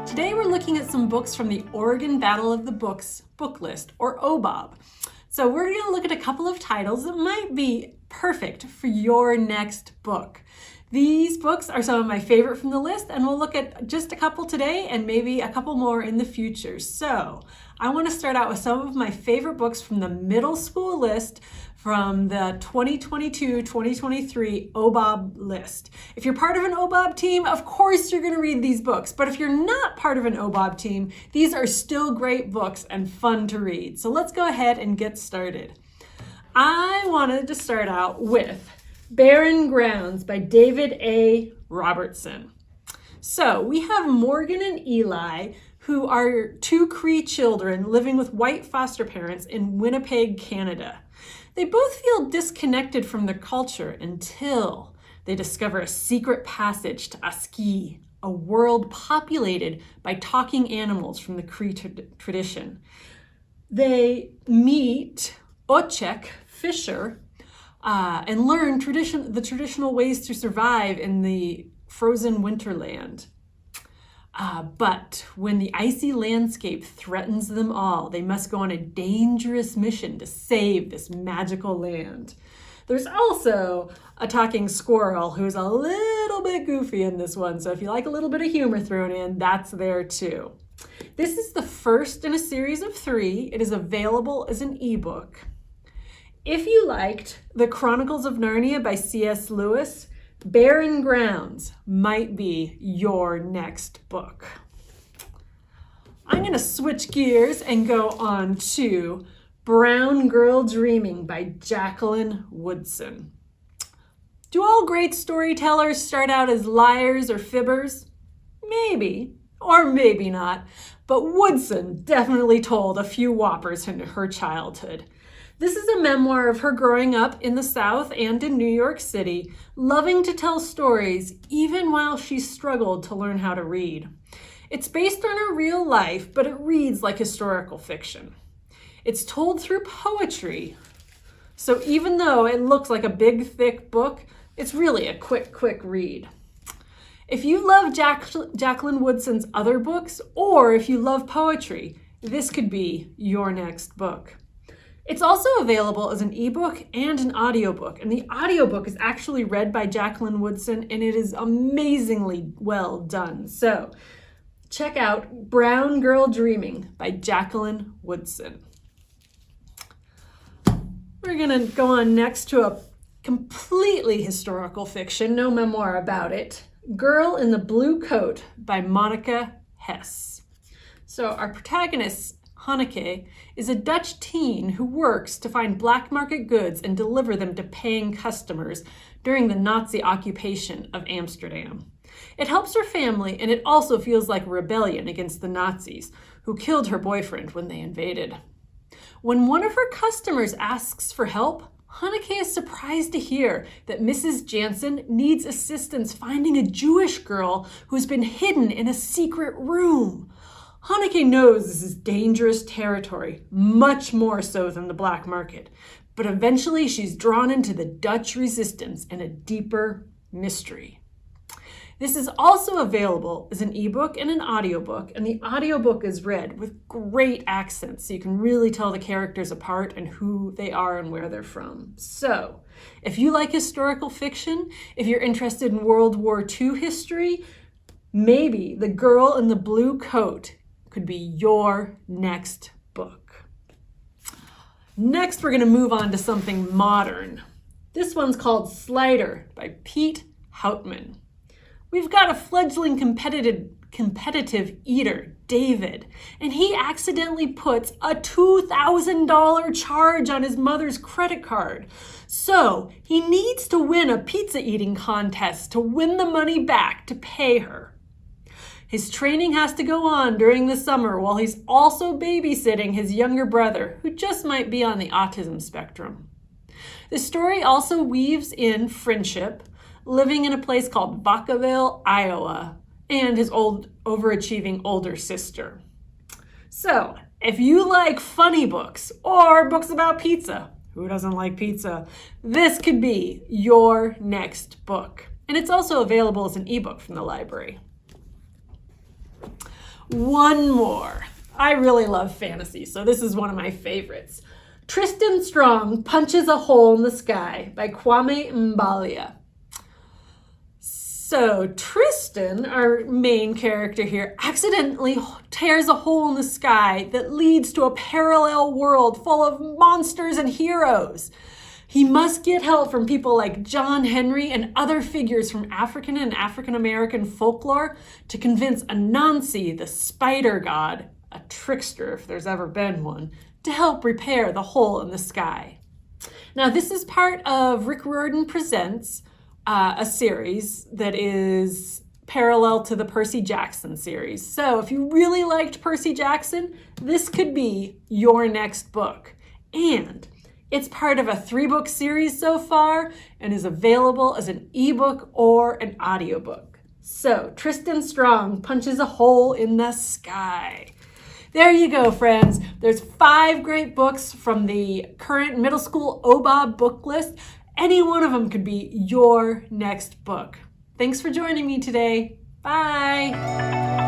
Today we're looking at some books from the Oregon Battle of the Books book list, or OBOB. So we're going to look at a couple of titles that might be perfect for your next book. These books are some of my favorite from the list, and we'll look at just a couple today and maybe a couple more in the future. So I want to start out with some of my favorite books from the middle school list from the 2022-2023 OBOB list. If you're part of an OBOB team, of course you're going to read these books. But if you're not part of an OBOB team, these are still great books and fun to read. So let's go ahead and get started. I wanted to start out with Barren Grounds by David A. Robertson. So we have Morgan and Eli, who are two Cree children living with white foster parents in Winnipeg, Canada. They both feel disconnected from their culture until they discover a secret passage to Aski, a world populated by talking animals from the Cree tradition. They meet Ochek Fisher and learn the traditional ways to survive in the frozen winterland. But when the icy landscape threatens them all, they must go on a dangerous mission to save this magical land. There's also a talking squirrel who's a little bit goofy in this one, so if you like a little bit of humor thrown in, that's there too. This is the first in a series of 3. It is available as an ebook. If you liked The Chronicles of Narnia by C.S. Lewis, Barren Grounds might be your next book. I'm going to switch gears and go on to Brown Girl Dreaming by Jacqueline Woodson. Do all great storytellers start out as liars or fibbers? Maybe, or maybe not, but Woodson definitely told a few whoppers in her childhood. This is a memoir of her growing up in the South and in New York City, loving to tell stories even while she struggled to learn how to read. It's based on her real life, but it reads like historical fiction. It's told through poetry, so even though it looks like a big, thick book, it's really a quick read. If you love Jacqueline Woodson's other books, or if you love poetry, this could be your next book. It's also available as an ebook and an audiobook, and the audiobook is actually read by Jacqueline Woodson, and it is amazingly well done. So check out Brown Girl Dreaming by Jacqueline Woodson. We're gonna go on next to a completely historical fiction, no memoir about it, Girl in the Blue Coat by Monica Hesse. So our protagonist, Hanneke, is a Dutch teen who works to find black market goods and deliver them to paying customers during the Nazi occupation of Amsterdam. It helps her family, and it also feels like a rebellion against the Nazis, who killed her boyfriend when they invaded. When one of her customers asks for help, Hanneke is surprised to hear that Mrs. Jansen needs assistance finding a Jewish girl who's been hidden in a secret room. Hanneke knows this is dangerous territory, much more so than the black market, but eventually she's drawn into the Dutch resistance and a deeper mystery. This is also available as an ebook and an audiobook, and the audiobook is read with great accents, so you can really tell the characters apart and who they are and where they're from. So, if you like historical fiction, if you're interested in World War II history, maybe The Girl in the Blue Coat could be your next book. Next, we're going to move on to something modern. This one's called Slider by Pete Hautman. We've got a fledgling competitive eater, David, and he accidentally puts a $2,000 charge on his mother's credit card. So he needs to win a pizza eating contest to win the money back to pay her. His training has to go on during the summer while he's also babysitting his younger brother, who just might be on the autism spectrum. The story also weaves in friendship, living in a place called Vacaville, Iowa, and his overachieving older sister. So, if you like funny books or books about pizza, who doesn't like pizza? This could be your next book. And it's also available as an ebook from the library. One more. I really love fantasy, so this is one of my favorites. Tristan Strong Punches a Hole in the Sky by Kwame Mbalia. So Tristan, our main character here, accidentally tears a hole in the sky that leads to a parallel world full of monsters and heroes. He must get help from people like John Henry and other figures from African and African American folklore to convince Anansi, the spider god, a trickster if there's ever been one, to help repair the hole in the sky. Now this is part of Rick Riordan Presents, a series that is parallel to the Percy Jackson series. So if you really liked Percy Jackson, this could be your next book. And it's part of a 3-book series so far and is available as an ebook or an audiobook. So Tristan Strong Punches a Hole in the Sky. There you go, friends. There's 5 great books from the current middle school OBOB book list. Any one of them could be your next book. Thanks for joining me today. Bye.